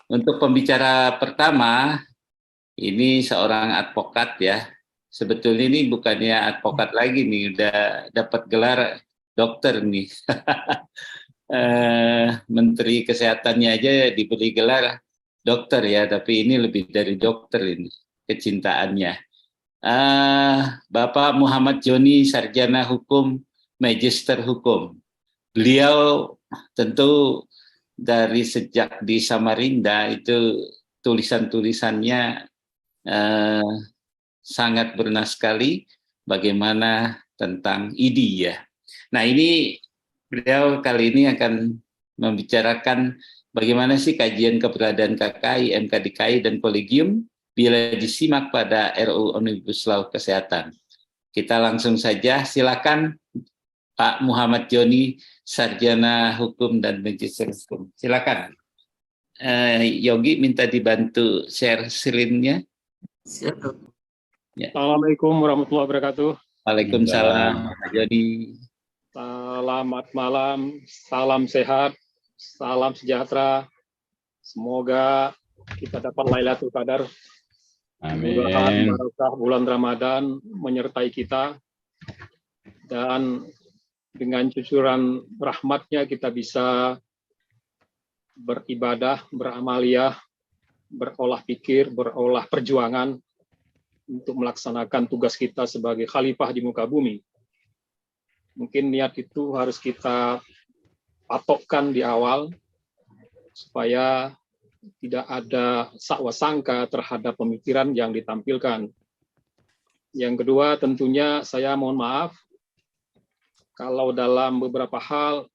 Untuk pembicara pertama, ini seorang advokat ya. Sebetulnya ini bukannya advokat lagi nih, udah dapat gelar dokter nih. Menteri Kesehatannya aja diberi gelar dokter ya, tapi ini lebih dari dokter ini kecintaannya. Bapak Muhammad Joni, sarjana hukum, magister hukum. Beliau tentu dari sejak di Samarinda itu tulisan-tulisannya eh, sangat bernas sekali bagaimana tentang IDI ya. Nah ini beliau kali ini akan membicarakan bagaimana sih kajian keberadaan KKI, MKDKI, dan kolegium bila disimak pada RUU Omnibus Law Kesehatan. Kita langsung saja, silakan Pak Muhammad Joni, sarjana hukum dan magister hukum. Silakan. Yogi minta dibantu share screen-nya. Ya. Assalamualaikum warahmatullahi wabarakatuh. Waalaikumsalam, Pak Joni. Selamat malam, salam sehat, salam sejahtera. Semoga kita dapat Lailatul Qadar. Amin. Barokah bulan Ramadan menyertai kita, dan dengan cucuran rahmatnya kita bisa beribadah, beramaliyah, berolah pikir, berolah perjuangan untuk melaksanakan tugas kita sebagai khalifah di muka bumi. Mungkin niat itu harus kita patokkan di awal, supaya tidak ada sakwa sangka terhadap pemikiran yang ditampilkan. Yang kedua, tentunya saya mohon maaf kalau dalam beberapa hal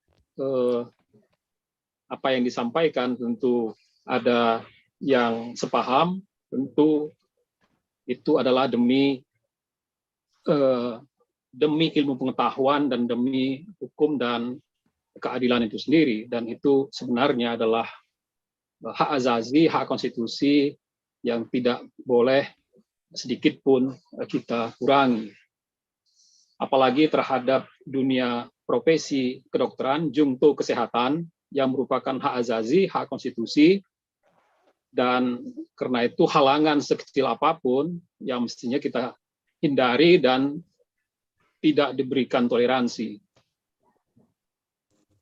apa yang disampaikan tentu ada yang sepaham, tentu itu adalah demi ilmu pengetahuan dan demi hukum dan keadilan itu sendiri, dan itu sebenarnya adalah hak azazi, hak konstitusi yang tidak boleh sedikit pun kita kurangi. Apalagi terhadap dunia profesi kedokteran, jungto kesehatan, yang merupakan hak azazi, hak konstitusi, dan karena itu halangan sekecil apapun yang mestinya kita hindari dan tidak diberikan toleransi.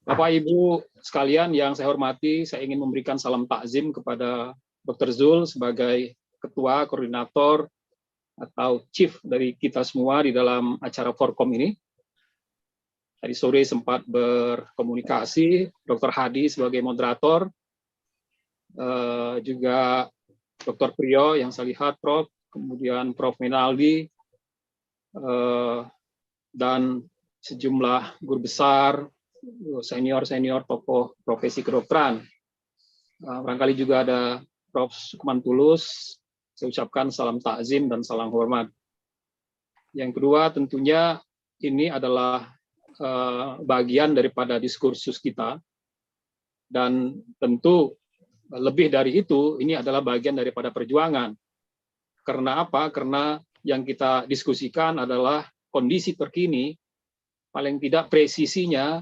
Bapak Ibu sekalian yang saya hormati, saya ingin memberikan salam takzim kepada Dr. Zul sebagai ketua, koordinator, atau chief dari kita semua di dalam acara Forkom ini. Tadi sore sempat berkomunikasi, Dr. Hadi sebagai moderator, juga Dr. Priyo yang saya lihat, Prof, kemudian Prof. Menaldi, dan sejumlah guru besar, senior-senior tokoh profesi kedokteran. Barangkali juga ada Prof. Sukman Tulus, saya ucapkan salam takzim dan salam hormat. Yang kedua, tentunya ini adalah bagian daripada diskursus kita, dan tentu lebih dari itu, ini adalah bagian daripada perjuangan. Karena apa? Karena yang kita diskusikan adalah kondisi terkini, paling tidak presisinya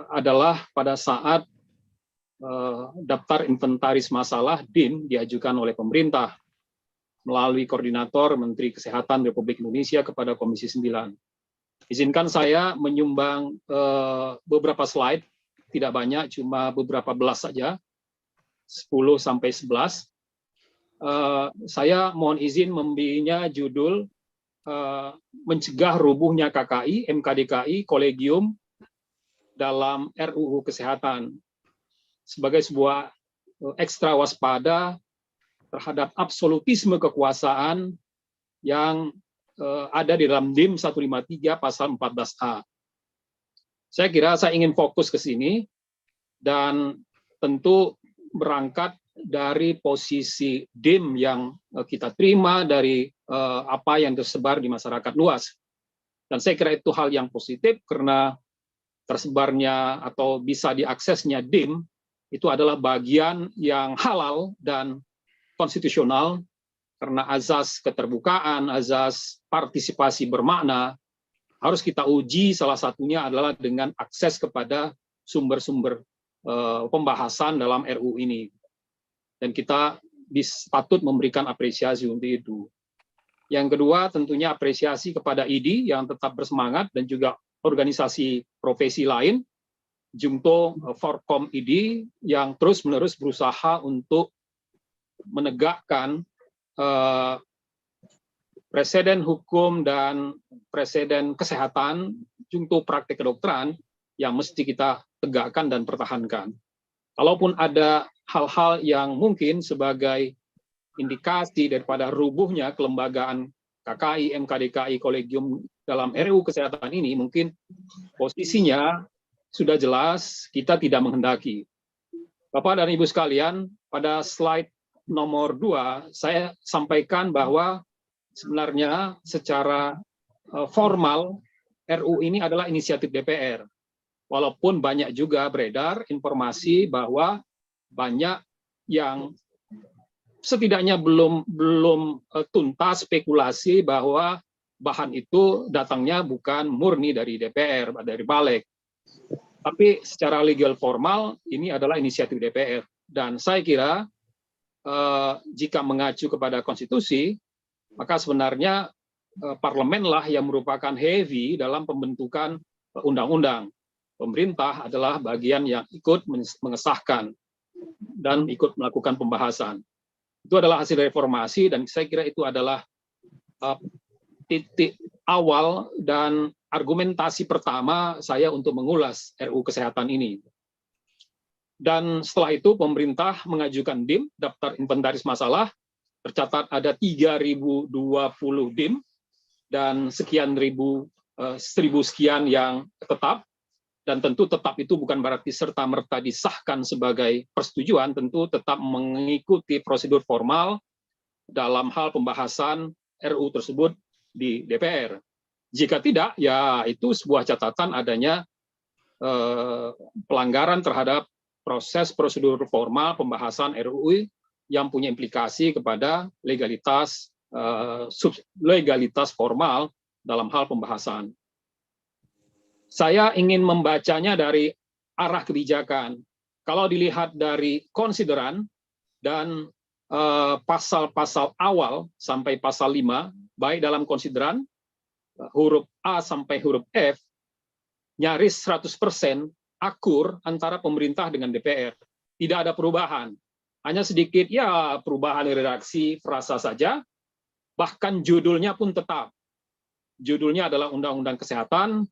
adalah pada saat daftar inventaris masalah DIM diajukan oleh pemerintah melalui koordinator Menteri Kesehatan Republik Indonesia kepada Komisi 9. Izinkan saya menyumbang beberapa slide, tidak banyak, cuma beberapa belas saja, 10 sampai 11. Saya mohon izin memberinya judul mencegah rubuhnya KKI, MKDKI, kolegium dalam RUU Kesehatan, sebagai sebuah ekstra waspada terhadap absolutisme kekuasaan yang ada di dalam DIM 153 pasal 14A. Saya kira saya ingin fokus ke sini, dan tentu berangkat dari posisi DIM yang kita terima dari apa yang tersebar di masyarakat luas. Dan saya kira itu hal yang positif, karena tersebarnya atau bisa diaksesnya DIM itu adalah bagian yang halal dan konstitusional, karena azas keterbukaan, azas partisipasi bermakna harus kita uji. Salah satunya adalah dengan akses kepada sumber-sumber pembahasan dalam RUU ini. dan kita patut memberikan apresiasi untuk itu. Yang kedua, tentunya apresiasi kepada IDI yang tetap bersemangat dan juga organisasi profesi lain, Jumto Forkom IDI yang terus-menerus berusaha untuk menegakkan presiden hukum dan presiden kesehatan, Jumto praktek kedokteran yang mesti kita tegakkan dan pertahankan. Kalaupun ada hal-hal yang mungkin sebagai indikasi daripada rubuhnya kelembagaan KKI, MKDKI, kolegium dalam RUU Kesehatan ini, mungkin posisinya sudah jelas kita tidak menghendaki. Bapak dan Ibu sekalian, pada slide nomor 2, saya sampaikan bahwa sebenarnya secara formal RUU ini adalah inisiatif DPR. Walaupun banyak juga beredar informasi bahwa banyak yang setidaknya belum tuntas spekulasi bahwa bahan itu datangnya bukan murni dari DPR, dari Balik. Tapi secara legal formal ini adalah inisiatif DPR. Dan saya kira jika mengacu kepada konstitusi, maka sebenarnya parlemenlah yang merupakan heavy dalam pembentukan undang-undang. Pemerintah adalah bagian yang ikut mengesahkan dan ikut melakukan pembahasan. Itu adalah hasil reformasi dan saya kira itu adalah titik awal dan argumentasi pertama saya untuk mengulas RUU Kesehatan ini. Dan setelah itu pemerintah mengajukan DIM, Daftar Inventaris Masalah, tercatat ada 3.020 DIM dan sekian ribu, 1.000 sekian yang tetap. Dan tentu tetap itu bukan berarti serta-merta disahkan sebagai persetujuan, tentu tetap mengikuti prosedur formal dalam hal pembahasan RUU tersebut di DPR. Jika tidak, ya itu sebuah catatan adanya pelanggaran terhadap proses prosedur formal pembahasan RUU yang punya implikasi kepada legalitas formal dalam hal pembahasan. Saya ingin membacanya dari arah kebijakan. Kalau dilihat dari konsideran dan pasal-pasal awal sampai pasal 5, baik dalam konsideran, huruf A sampai huruf F, nyaris 100% akur antara pemerintah dengan DPR. Tidak ada perubahan. Hanya sedikit ya perubahan redaksi frasa saja, bahkan judulnya pun tetap. Judulnya adalah Undang-Undang Kesehatan.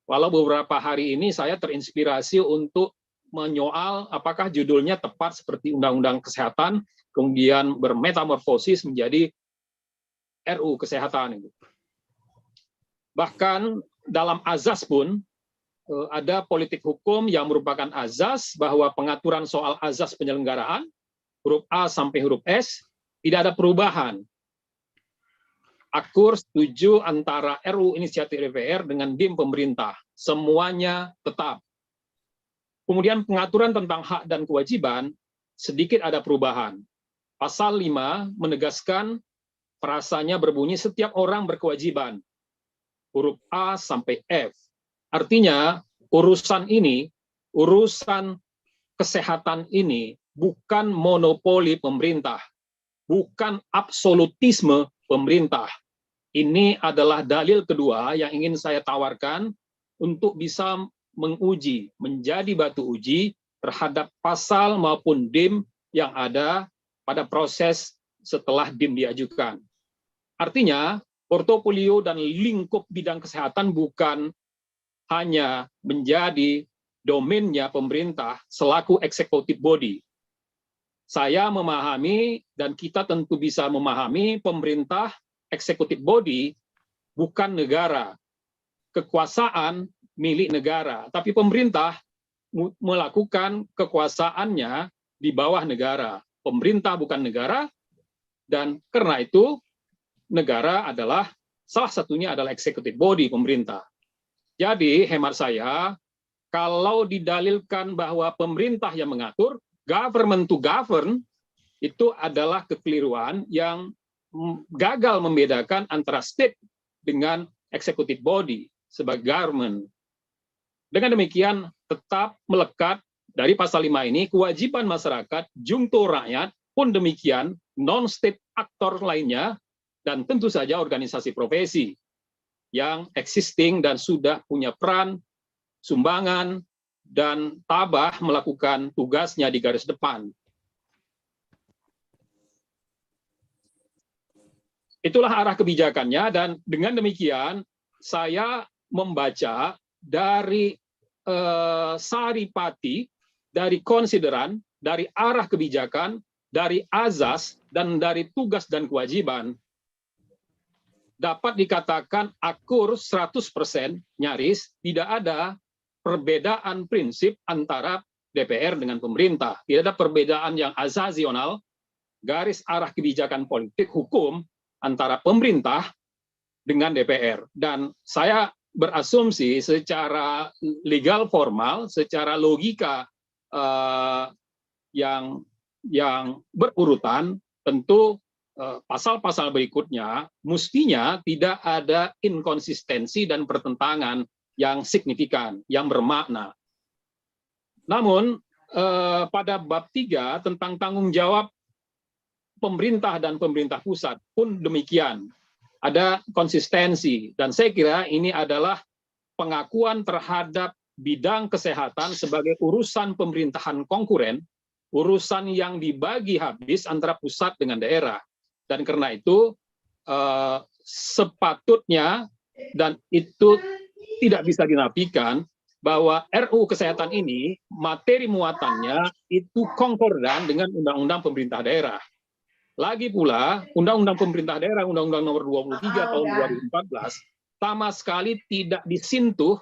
Walau beberapa hari ini saya terinspirasi untuk menyoal apakah judulnya tepat seperti Undang-Undang Kesehatan, kemudian bermetamorfosis menjadi RUU Kesehatan. Bahkan dalam azas pun ada politik hukum yang merupakan azas bahwa pengaturan soal azas penyelenggaraan, huruf A sampai huruf S, tidak ada perubahan. Akur setuju antara RUU inisiatif DPR dengan DIM pemerintah. Semuanya tetap. Kemudian pengaturan tentang hak dan kewajiban, sedikit ada perubahan. Pasal 5 menegaskan frasanya berbunyi setiap orang berkewajiban. Huruf A sampai F. Artinya urusan ini, urusan kesehatan ini bukan monopoli pemerintah, bukan absolutisme pemerintah. Ini adalah dalil kedua yang ingin saya tawarkan untuk bisa menguji, menjadi batu uji terhadap pasal maupun DIM yang ada pada proses setelah DIM diajukan. Artinya, portofolio dan lingkup bidang kesehatan bukan hanya menjadi domainnya pemerintah selaku executive body. Saya memahami dan kita tentu bisa memahami pemerintah executive body bukan negara, kekuasaan milik negara, tapi pemerintah melakukan kekuasaannya di bawah negara. Pemerintah bukan negara, dan karena itu negara adalah salah satunya adalah executive body pemerintah. Jadi hemat saya, kalau didalilkan bahwa pemerintah yang mengatur, government to govern, itu adalah kekeliruan yang gagal membedakan antara state dengan executive body sebagai government. Dengan demikian, tetap melekat dari pasal 5 ini, kewajiban masyarakat, jungto rakyat, pun demikian non-state aktor lainnya, dan tentu saja organisasi profesi yang existing dan sudah punya peran, sumbangan, dan tabah melakukan tugasnya di garis depan. Itulah arah kebijakannya, dan dengan demikian saya membaca dari saripati, dari konsideran, dari arah kebijakan, dari azas, dan dari tugas dan kewajiban, dapat dikatakan akur 100% nyaris tidak ada perbedaan prinsip antara DPR dengan pemerintah. Tidak ada perbedaan yang azasional, garis arah kebijakan politik hukum antara pemerintah dengan DPR. Dan saya berasumsi secara legal formal, secara logika yang berurutan, tentu pasal-pasal berikutnya mestinya tidak ada inkonsistensi dan pertentangan yang signifikan, yang bermakna. Namun pada bab 3 tentang tanggung jawab pemerintah dan pemerintah pusat pun demikian. Ada konsistensi, dan saya kira ini adalah pengakuan terhadap bidang kesehatan sebagai urusan pemerintahan konkuren, urusan yang dibagi habis antara pusat dengan daerah. Dan karena itu sepatutnya, dan itu tidak bisa dinafikan, bahwa RUU Kesehatan ini materi muatannya itu konkordan dengan Undang-Undang Pemerintah Daerah. Lagi pula, Undang-Undang Pemerintah Daerah, Undang-Undang Nomor 23 tahun 2014, sama sekali tidak disentuh,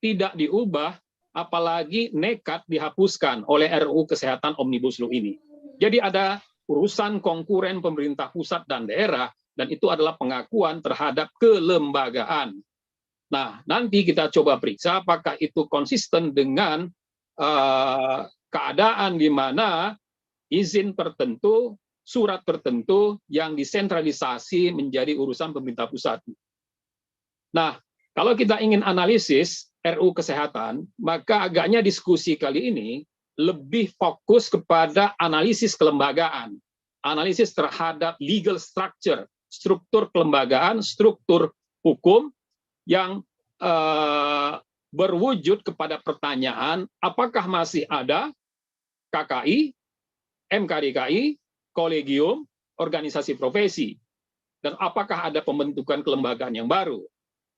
tidak diubah, apalagi nekat dihapuskan oleh RUU Kesehatan Omnibus Law ini. Jadi ada urusan konkuren pemerintah pusat dan daerah, dan itu adalah pengakuan terhadap kelembagaan. Nah, nanti kita coba periksa apakah itu konsisten dengan keadaan di mana izin tertentu, surat tertentu yang disentralisasi menjadi urusan pemerintah pusat. Nah, kalau kita ingin analisis RUU Kesehatan, maka agaknya diskusi kali ini lebih fokus kepada analisis kelembagaan, analisis terhadap legal structure, struktur kelembagaan, struktur hukum yang berwujud kepada pertanyaan apakah masih ada KKI, MKDKI, kolegium, organisasi profesi, dan apakah ada pembentukan kelembagaan yang baru,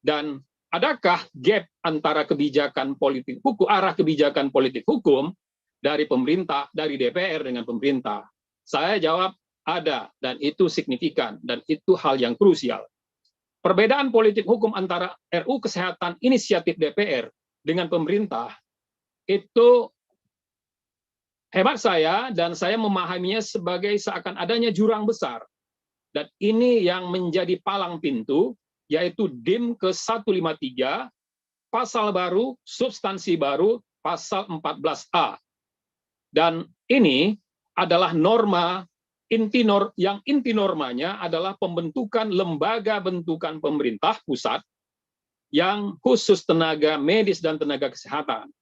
dan adakah gap antara kebijakan politik hukum, arah kebijakan politik hukum dari pemerintah, dari DPR dengan pemerintah. Saya jawab ada, dan itu signifikan, dan itu hal yang krusial. Perbedaan politik hukum antara RUU Kesehatan inisiatif DPR dengan pemerintah itu hemat saya, dan saya memahaminya sebagai seakan adanya jurang besar. Dan ini yang menjadi palang pintu, yaitu DIM ke-153, pasal baru, substansi baru, pasal 14A. Dan ini adalah norma, yang inti normanya adalah pembentukan lembaga bentukan pemerintah pusat yang khusus tenaga medis dan tenaga kesehatan.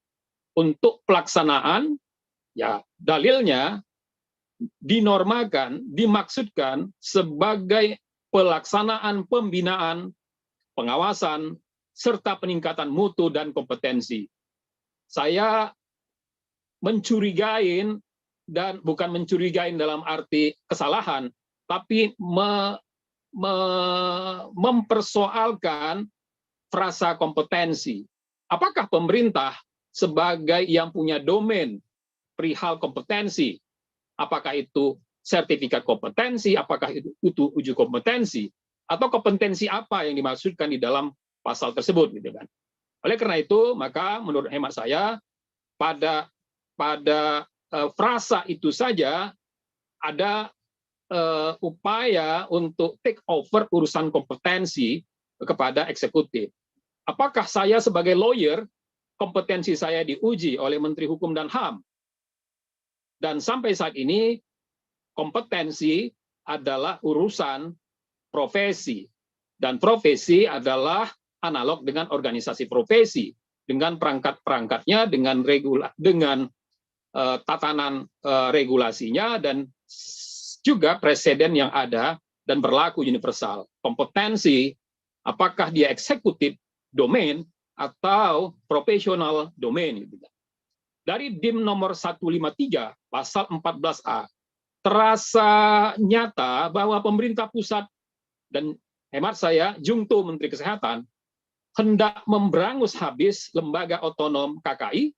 Untuk pelaksanaan, ya, dalilnya dinormakan, dimaksudkan sebagai pelaksanaan pembinaan, pengawasan, serta peningkatan mutu dan kompetensi. Saya mencurigain, dan bukan mencurigain dalam arti kesalahan, tapi mempersoalkan frasa kompetensi. Apakah pemerintah sebagai yang punya domain perihal kompetensi, apakah itu sertifikat kompetensi, apakah itu uji kompetensi, atau kompetensi apa yang dimaksudkan di dalam pasal tersebut, gitu kan? Oleh karena itu, maka menurut hemat saya pada frasa itu saja ada upaya untuk take over urusan kompetensi kepada eksekutif. Apakah saya sebagai lawyer, kompetensi saya diuji oleh Menteri Hukum dan HAM? Dan sampai saat ini, kompetensi adalah urusan profesi. Dan profesi adalah analog dengan organisasi profesi, dengan perangkat-perangkatnya, dengan tatanan regulasinya dan juga presiden yang ada dan berlaku universal. Kompetensi, apakah dia eksekutif domain atau profesional domain. Dari DIM nomor 153 pasal 14A, terasa nyata bahwa pemerintah pusat dan hemat saya, Jungto Menteri Kesehatan, hendak memberangus habis lembaga otonom KKI,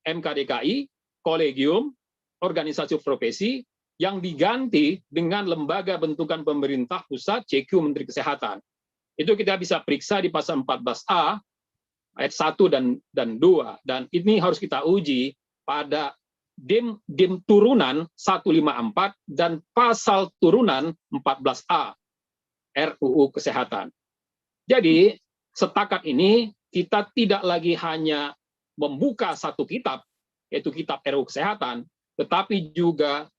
MKDKI, kolegium, organisasi profesi, yang diganti dengan lembaga bentukan pemerintah pusat CQ Menteri Kesehatan. Itu kita bisa periksa di pasal 14A, ayat 1 dan 2. Dan ini harus kita uji pada DIM turunan 154 dan pasal turunan 14A RUU Kesehatan. Jadi, setakat ini kita tidak lagi hanya membuka satu kitab, yaitu kitab RUU Kesehatan, tetapi juga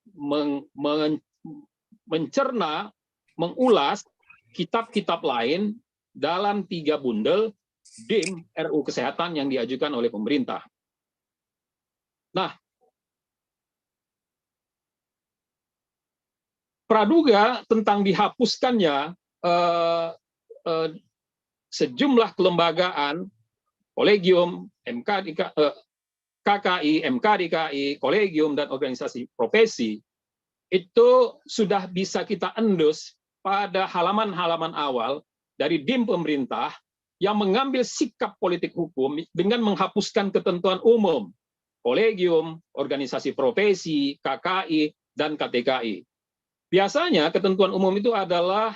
mencerna, mengulas kitab-kitab lain dalam 3 bundel DIM RUU Kesehatan yang diajukan oleh pemerintah. Nah, praduga tentang dihapuskannya sejumlah kelembagaan, kolegium, KKI, MKDKI, kolegium, dan organisasi profesi, itu sudah bisa kita endus pada halaman-halaman awal dari DIM pemerintah yang mengambil sikap politik hukum dengan menghapuskan ketentuan umum, kolegium, organisasi profesi, KKI, dan KTKI. Biasanya ketentuan umum itu adalah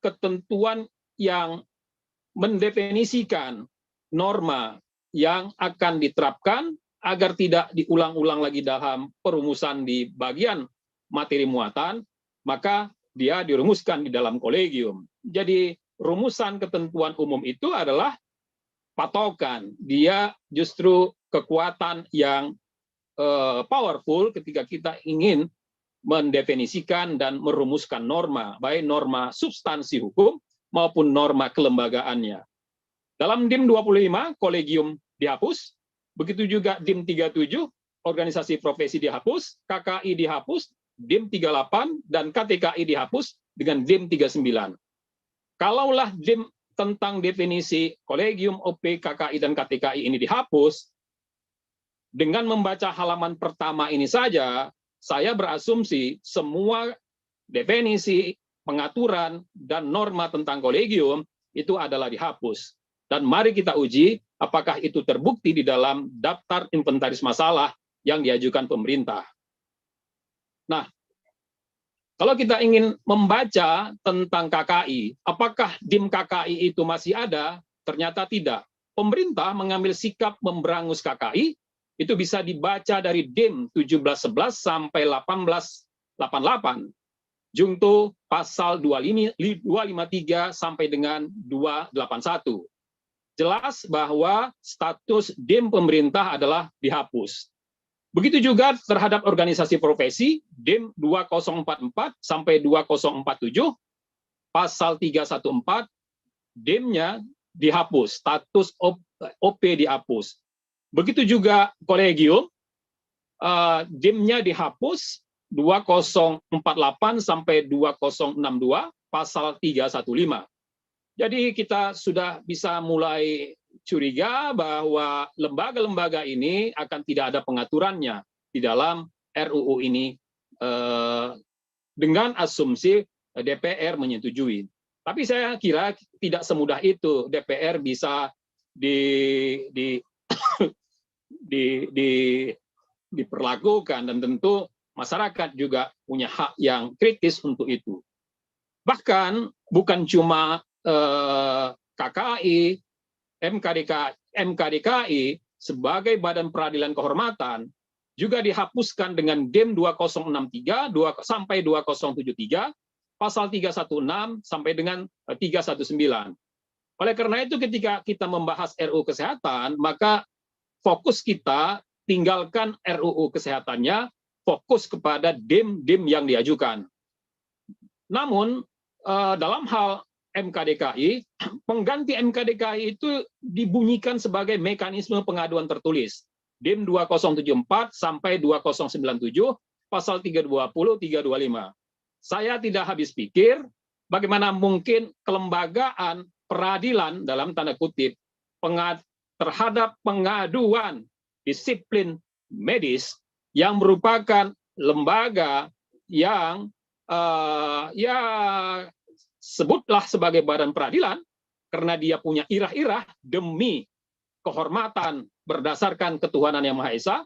ketentuan yang mendefinisikan norma yang akan diterapkan agar tidak diulang-ulang lagi dalam perumusan di bagian materi muatan, maka dia dirumuskan di dalam kolegium. Jadi rumusan ketentuan umum itu adalah patokan. Dia justru kekuatan yang powerful ketika kita ingin mendefinisikan dan merumuskan norma, baik norma substansi hukum maupun norma kelembagaannya. Dalam DIM 25, kolegium dihapus, begitu juga DIM 37, organisasi profesi dihapus, KKI dihapus, DIM 38, dan KTKI dihapus dengan DIM 39. Kalaulah DIM tentang definisi kolegium, OP, KKI, dan KTKI ini dihapus, dengan membaca halaman pertama ini saja, saya berasumsi semua definisi, pengaturan, dan norma tentang kolegium itu adalah dihapus. Dan mari kita uji apakah itu terbukti di dalam daftar inventaris masalah yang diajukan pemerintah. Nah, kalau kita ingin membaca tentang KKI, apakah DIM KKI itu masih ada? Ternyata tidak. Pemerintah mengambil sikap memberangus KKI, itu bisa dibaca dari DIM 1711 sampai 1888. Jungto pasal 253 sampai dengan 281. Jelas bahwa status DIM pemerintah adalah dihapus. Begitu juga terhadap organisasi profesi, DIM 2044 sampai 2047, pasal 314, DIM-nya dihapus, status OP dihapus. Begitu juga kolegium, DIM-nya dihapus 2048 sampai 2062, pasal 315. Jadi kita sudah bisa mulai curiga bahwa lembaga-lembaga ini akan tidak ada pengaturannya di dalam RUU ini dengan asumsi DPR menyetujui. Tapi saya kira tidak semudah itu DPR bisa diperlakukan, dan tentu masyarakat juga punya hak yang kritis untuk itu. Bahkan bukan cuma KKI, MKDKI sebagai badan peradilan kehormatan juga dihapuskan dengan DIM 2063 sampai 2073, pasal 316 sampai dengan 319. Oleh karena itu ketika kita membahas RUU Kesehatan, maka fokus kita tinggalkan RUU Kesehatannya, fokus kepada DIM yang diajukan. Namun dalam hal MKDKI, pengganti MKDKI itu dibunyikan sebagai mekanisme pengaduan tertulis. DIM 2074 sampai 2097, pasal 320, 325. Saya tidak habis pikir bagaimana mungkin kelembagaan peradilan dalam tanda kutip terhadap pengaduan disiplin medis yang merupakan lembaga yang ya sebutlah sebagai badan peradilan karena dia punya irah-irah demi kehormatan berdasarkan ketuhanan yang Maha Esa,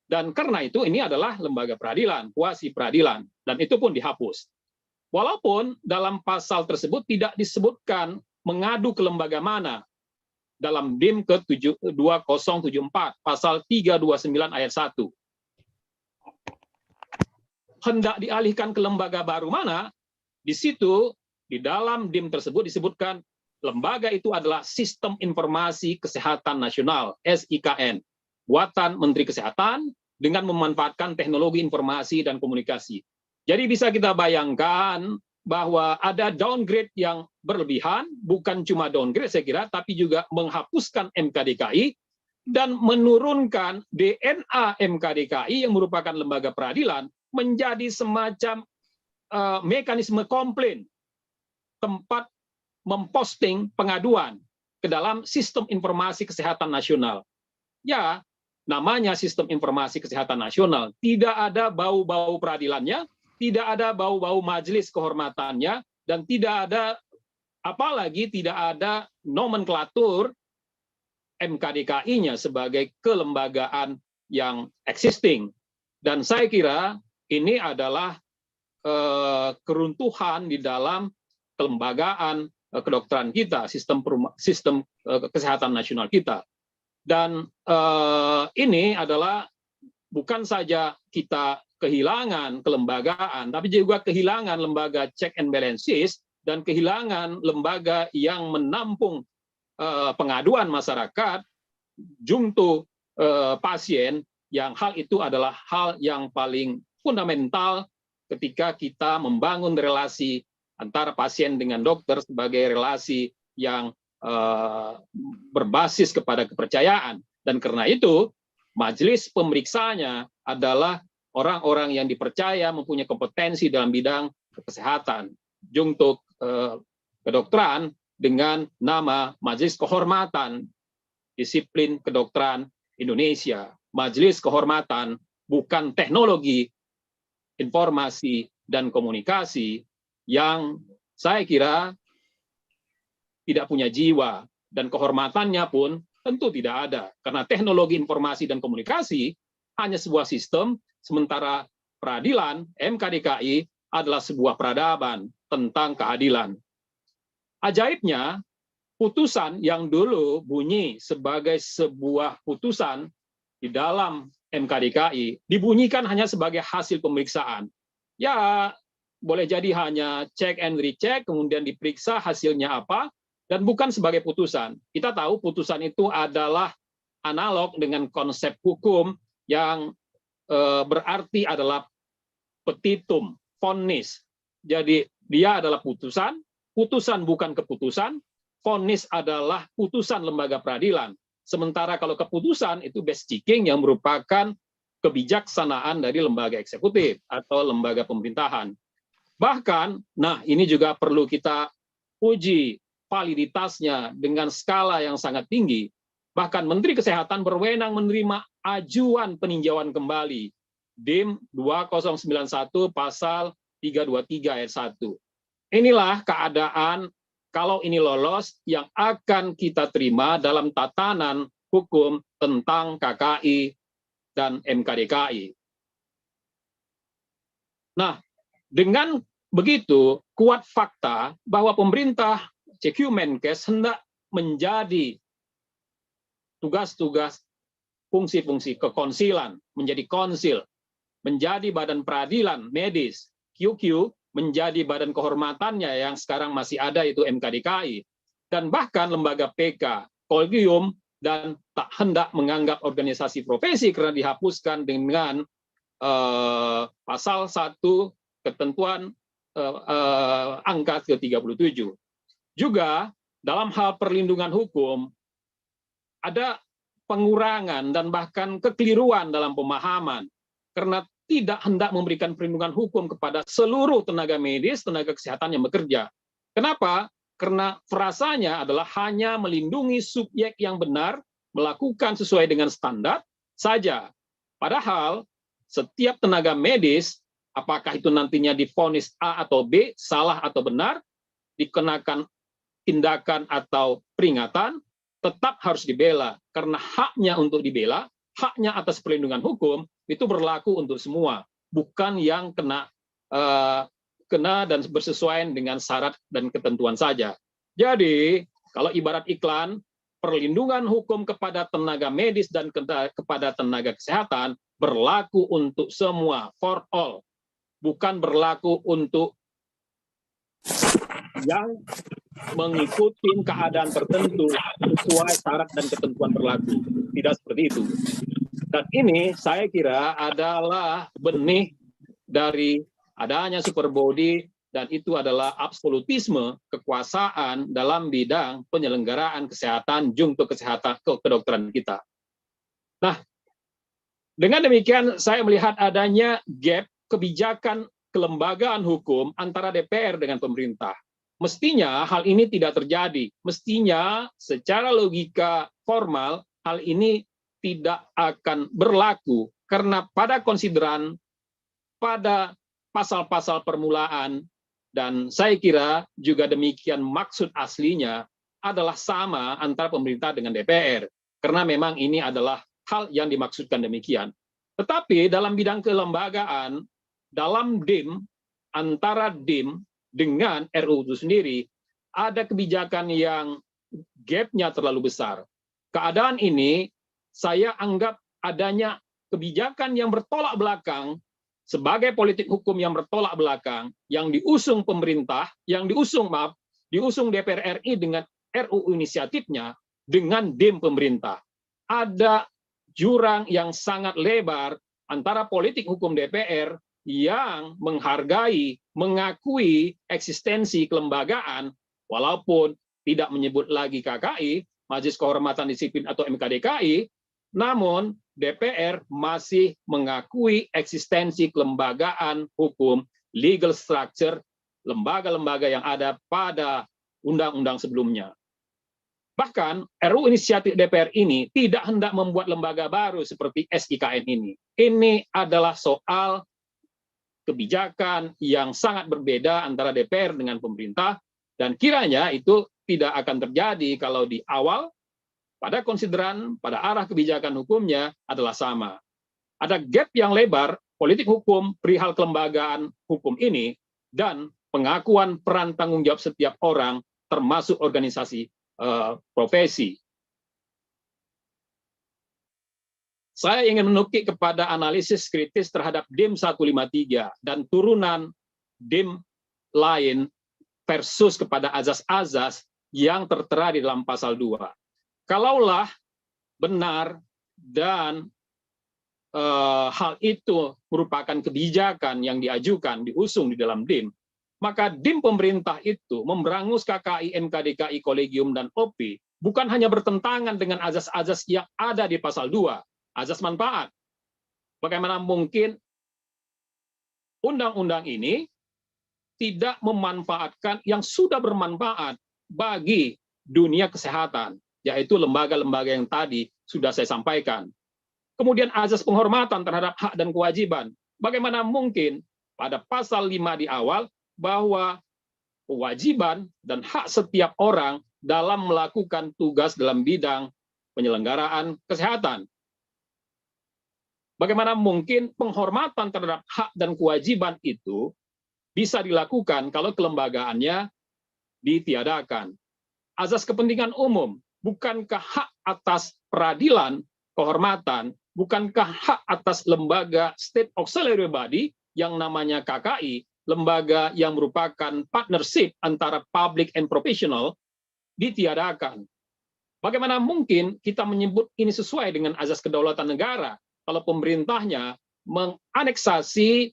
dan karena itu ini adalah lembaga peradilan, kuasi peradilan, dan itu pun dihapus. Walaupun dalam pasal tersebut tidak disebutkan mengadu ke lembaga mana dalam DIM ke 2074, pasal 329 ayat 1. Hendak dialihkan ke lembaga baru mana, di situ di dalam DIM tersebut disebutkan lembaga itu adalah Sistem Informasi Kesehatan Nasional, SIKN, buatan Menteri Kesehatan dengan memanfaatkan teknologi informasi dan komunikasi. Jadi bisa kita bayangkan bahwa ada downgrade yang berlebihan, bukan cuma downgrade saya kira, tapi juga menghapuskan MKDKI dan menurunkan DNA MKDKI yang merupakan lembaga peradilan menjadi semacam mekanisme komplain, tempat memposting pengaduan ke dalam Sistem Informasi Kesehatan Nasional. Ya, namanya Sistem Informasi Kesehatan Nasional, tidak ada bau-bau peradilannya, tidak ada bau-bau majelis kehormatannya, dan tidak ada, apalagi tidak ada nomenklatur MKDKI-nya sebagai kelembagaan yang existing. Dan saya kira ini adalah keruntuhan di dalam kelembagaan kedokteran kita, sistem kesehatan nasional kita. Dan ini adalah bukan saja kita kehilangan kelembagaan, tapi juga kehilangan lembaga check and balances dan kehilangan lembaga yang menampung pengaduan masyarakat, junto pasien, yang hal itu adalah hal yang paling fundamental ketika kita membangun relasi antara pasien dengan dokter sebagai relasi yang berbasis kepada kepercayaan. Dan karena itu, majelis pemeriksanya adalah orang-orang yang dipercaya mempunyai kompetensi dalam bidang kesehatan. Juntuk kedokteran dengan nama Majelis Kehormatan Disiplin Kedokteran Indonesia. Majelis Kehormatan, bukan teknologi informasi dan komunikasi yang saya kira tidak punya jiwa, dan kehormatannya pun tentu tidak ada, karena teknologi informasi dan komunikasi hanya sebuah sistem, sementara peradilan MKDKI adalah sebuah peradaban tentang keadilan. Ajaibnya, putusan yang dulu bunyi sebagai sebuah putusan di dalam MKDKI dibunyikan hanya sebagai hasil pemeriksaan. Ya, boleh jadi hanya check and recheck, kemudian diperiksa hasilnya apa, dan bukan sebagai putusan. Kita tahu putusan itu adalah analog dengan konsep hukum yang berarti adalah petitum, vonis. Jadi dia adalah putusan, putusan bukan keputusan, vonis adalah putusan lembaga peradilan. Sementara kalau keputusan itu best-checking yang merupakan kebijaksanaan dari lembaga eksekutif atau lembaga pemerintahan. Bahkan, nah ini juga perlu kita uji validitasnya dengan skala yang sangat tinggi. Bahkan Menteri Kesehatan berwenang menerima ajuan peninjauan kembali DIM 2091 pasal 323 ayat 1. Inilah keadaan kalau ini lolos yang akan kita terima dalam tatanan hukum tentang KKI dan MKDKI. Nah, dengan begitu kuat fakta bahwa pemerintah CQ Menkes hendak menjadi tugas-tugas fungsi-fungsi kekonsilan, menjadi konsil, menjadi badan peradilan medis, QQ, menjadi badan kehormatannya yang sekarang masih ada itu MKDKI, dan bahkan lembaga PK, Kolegium, dan tak hendak menganggap organisasi profesi karena dihapuskan dengan pasal 1 ketentuan angka ke-37. Juga dalam hal perlindungan hukum ada pengurangan dan bahkan kekeliruan dalam pemahaman karena tidak hendak memberikan perlindungan hukum kepada seluruh tenaga medis, tenaga kesehatan yang bekerja. Kenapa? Karena frasanya adalah hanya melindungi subjek yang benar, melakukan sesuai dengan standar saja. Padahal setiap tenaga medis, apakah itu nantinya divonis A atau B, salah atau benar, dikenakan tindakan atau peringatan, tetap harus dibela. Karena haknya untuk dibela, haknya atas perlindungan hukum, itu berlaku untuk semua. Bukan yang kena dan bersesuaian dengan syarat dan ketentuan saja. Jadi, kalau ibarat iklan, perlindungan hukum kepada tenaga medis dan kepada tenaga kesehatan berlaku untuk semua, for all. Bukan berlaku untuk yang mengikuti keadaan tertentu sesuai syarat dan ketentuan berlaku. Tidak seperti itu. Dan ini saya kira adalah benih dari adanya superbody, dan itu adalah absolutisme kekuasaan dalam bidang penyelenggaraan kesehatan, junto kesehatan kedokteran kita. Nah, dengan demikian saya melihat adanya gap kebijakan kelembagaan hukum antara DPR dengan pemerintah. Mestinya hal ini tidak terjadi. Mestinya secara logika formal hal ini tidak akan berlaku karena pada konsideran pada pasal-pasal permulaan, dan saya kira juga demikian maksud aslinya adalah sama antara pemerintah dengan DPR, karena memang ini adalah hal yang dimaksudkan demikian. Tetapi dalam bidang kelembagaan, dalam DIM, antara DIM dengan RUU itu sendiri, ada kebijakan yang gap-nya terlalu besar. Keadaan ini saya anggap adanya kebijakan yang bertolak belakang sebagai politik hukum yang bertolak belakang, yang diusung pemerintah, yang diusung DPR RI dengan RUU inisiatifnya, dengan DIM pemerintah. Ada jurang yang sangat lebar antara politik hukum DPR yang menghargai, mengakui eksistensi kelembagaan, walaupun tidak menyebut lagi KKI, Majelis Kehormatan Disiplin atau MKDKI, namun DPR masih mengakui eksistensi kelembagaan hukum, legal structure, lembaga-lembaga yang ada pada undang-undang sebelumnya. Bahkan RUU inisiatif DPR ini tidak hendak membuat lembaga baru seperti SIKN ini. Ini adalah soal kebijakan yang sangat berbeda antara DPR dengan pemerintah, dan kiranya itu tidak akan terjadi kalau di awal pada konsideran, pada arah kebijakan hukumnya adalah sama. Ada gap yang lebar politik hukum perihal kelembagaan hukum ini dan pengakuan peran tanggung jawab setiap orang termasuk organisasi profesi. Saya ingin menukik kepada analisis kritis terhadap DIM 153 dan turunan DIM lain versus kepada azas-azas yang tertera di dalam pasal 2. Kalaulah benar dan hal itu merupakan kebijakan yang diajukan, diusung di dalam DIM, maka DIM pemerintah itu memberangus KKI, MKDKI, Kolegium, dan OP bukan hanya bertentangan dengan azas-azas yang ada di pasal 2, azas manfaat. Bagaimana mungkin undang-undang ini tidak memanfaatkan yang sudah bermanfaat bagi dunia kesehatan, yaitu lembaga-lembaga yang tadi sudah saya sampaikan. Kemudian azas penghormatan terhadap hak dan kewajiban. Bagaimana mungkin pada pasal 5 di awal bahwa kewajiban dan hak setiap orang dalam melakukan tugas dalam bidang penyelenggaraan kesehatan. Bagaimana mungkin penghormatan terhadap hak dan kewajiban itu bisa dilakukan kalau kelembagaannya ditiadakan. Azas kepentingan umum, bukankah hak atas peradilan, kehormatan, bukankah hak atas lembaga state auxiliary body yang namanya KKI, lembaga yang merupakan partnership antara public and professional, ditiadakan? Bagaimana mungkin kita menyebut ini sesuai dengan azas kedaulatan negara kalau pemerintahnya menganeksasi,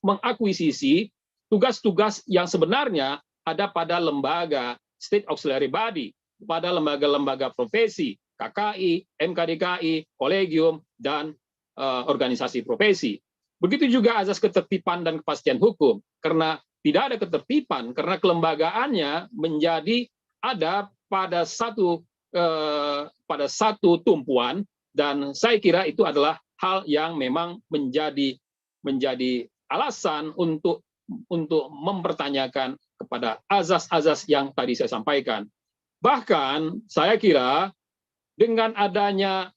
mengakuisisi tugas-tugas yang sebenarnya ada pada lembaga state auxiliary body, pada lembaga-lembaga profesi, KKI, MKDKI, kolegium, dan organisasi profesi. Begitu juga azas ketertiban dan kepastian hukum, karena tidak ada ketertiban, karena kelembagaannya menjadi ada pada satu tumpuan, dan saya kira itu adalah hal yang memang menjadi alasan untuk mempertanyakan kepada azas-azas yang tadi saya sampaikan. Bahkan saya kira dengan adanya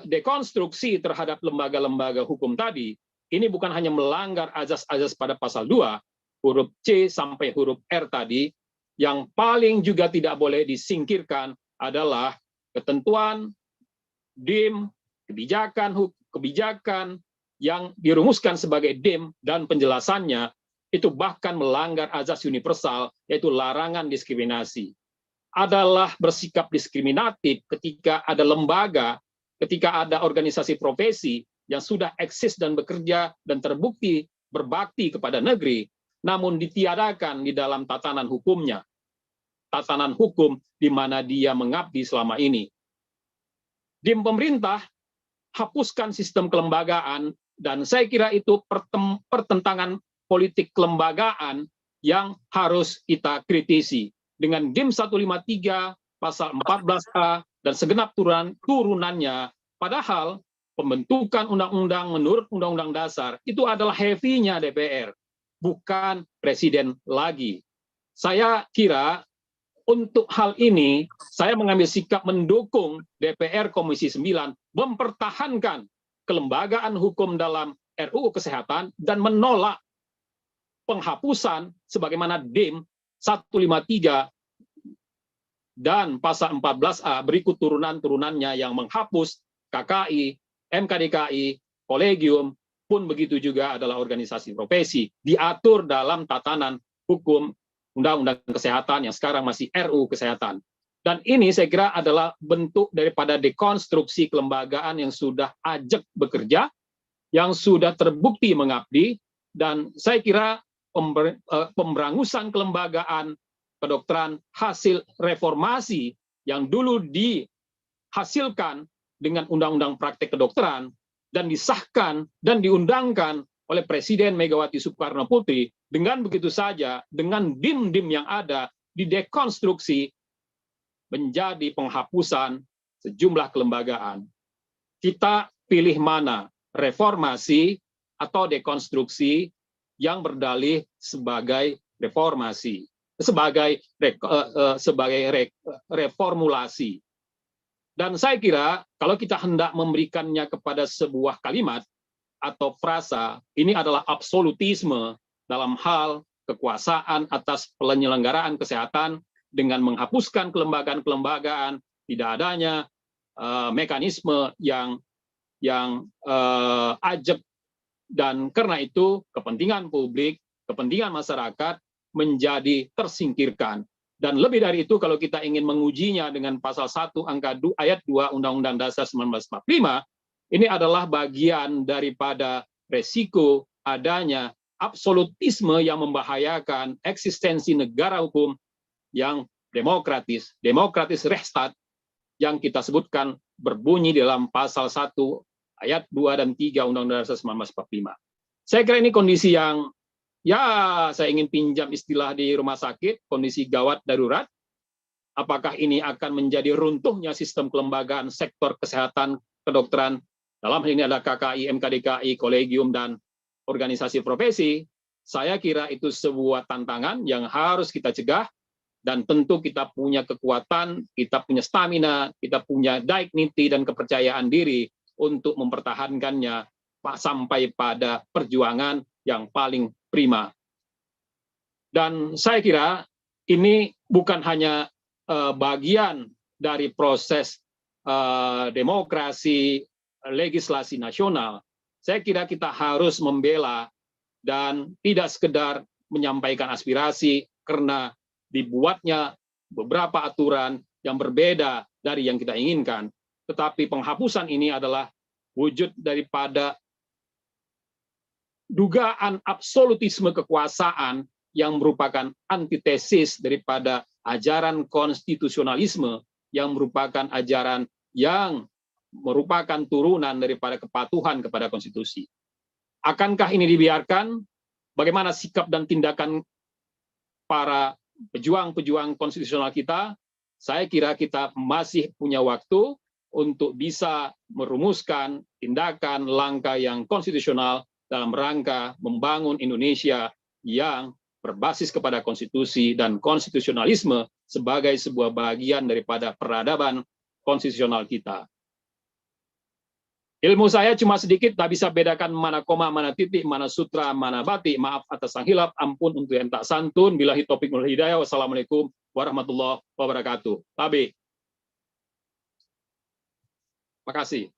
dekonstruksi terhadap lembaga-lembaga hukum tadi, ini bukan hanya melanggar azas-azas pada pasal 2, huruf C sampai huruf R tadi, yang paling juga tidak boleh disingkirkan adalah ketentuan DIM, kebijakan yang dirumuskan sebagai DIM dan penjelasannya itu bahkan melanggar azas universal, yaitu larangan diskriminasi. Adalah bersikap diskriminatif ketika ada lembaga, ketika ada organisasi profesi yang sudah eksis dan bekerja dan terbukti berbakti kepada negeri, namun ditiadakan di dalam tatanan hukumnya, tatanan hukum di mana dia mengabdi selama ini. DIM pemerintah hapuskan sistem kelembagaan, dan saya kira itu pertentangan politik kelembagaan yang harus kita kritisi. Dengan DIM 153, pasal 14A, dan segenap turunannya, padahal pembentukan undang-undang menurut Undang-Undang Dasar itu adalah heavy-nya DPR, bukan Presiden lagi. Saya kira untuk hal ini, saya mengambil sikap mendukung DPR Komisi 9 mempertahankan kelembagaan hukum dalam RUU Kesehatan dan menolak penghapusan sebagaimana DIM 153 dan pasal 14A berikut turunan-turunannya yang menghapus KKI, MKDKI, kolegium, pun begitu juga adalah organisasi profesi, diatur dalam tatanan hukum Undang-Undang Kesehatan yang sekarang masih RUU Kesehatan. Dan ini saya kira adalah bentuk daripada dekonstruksi kelembagaan yang sudah ajak bekerja, yang sudah terbukti mengabdi, dan saya kira pemberangusan kelembagaan kedokteran hasil reformasi yang dulu dihasilkan dengan Undang-Undang Praktek Kedokteran dan disahkan dan diundangkan oleh Presiden Megawati Soekarno Putri, dengan begitu saja, dengan DIM-DIM yang ada, didekonstruksi menjadi penghapusan sejumlah kelembagaan. Kita pilih mana, reformasi atau dekonstruksi yang berdalih sebagai reformasi, sebagai reformulasi. Dan saya kira kalau kita hendak memberikannya kepada sebuah kalimat atau frasa, ini adalah absolutisme dalam hal kekuasaan atas penyelenggaraan kesehatan dengan menghapuskan kelembagaan-kelembagaan, tidak adanya mekanisme yang ajak, dan karena itu kepentingan publik, kepentingan masyarakat menjadi tersingkirkan. Dan lebih dari itu, kalau kita ingin mengujinya dengan pasal 1 ayat 2 Undang-Undang Dasar 1945, ini adalah bagian daripada resiko adanya absolutisme yang membahayakan eksistensi negara hukum yang demokratis Rechtsstaat yang kita sebutkan berbunyi dalam pasal 1 ayat 2 dan 3 Undang-Undang Dasar 1945. Saya kira ini kondisi yang, ya, saya ingin pinjam istilah di rumah sakit, kondisi gawat darurat. Apakah ini akan menjadi runtuhnya sistem kelembagaan sektor kesehatan kedokteran, dalam hal ini ada KKI, MKDKI, kolegium, dan organisasi profesi? Saya kira itu sebuah tantangan yang harus kita cegah, dan tentu kita punya kekuatan, kita punya stamina, kita punya dignity dan kepercayaan diri untuk mempertahankannya sampai pada perjuangan yang paling prima. Dan saya kira ini bukan hanya bagian dari proses demokrasi legislasi nasional. Saya kira kita harus membela dan tidak sekedar menyampaikan aspirasi karena dibuatnya beberapa aturan yang berbeda dari yang kita inginkan. Tetapi penghapusan ini adalah wujud daripada dugaan absolutisme kekuasaan yang merupakan antitesis daripada ajaran konstitusionalisme yang merupakan ajaran yang merupakan turunan daripada kepatuhan kepada konstitusi. Akankah ini dibiarkan? Bagaimana sikap dan tindakan para pejuang-pejuang konstitusional kita? Saya kira kita masih punya waktu untuk bisa merumuskan tindakan langkah yang konstitusional dalam rangka membangun Indonesia yang berbasis kepada konstitusi dan konstitusionalisme sebagai sebuah bagian daripada peradaban konstitusional kita. Ilmu saya cuma sedikit, tak bisa bedakan mana koma, mana titik, mana sutra, mana batik. Maaf atas sang hilaf, ampun untuk yang tak santun. Billahi taufiq wal hidayah. Wassalamualaikum warahmatullahi wabarakatuh. Tabi. Makasih.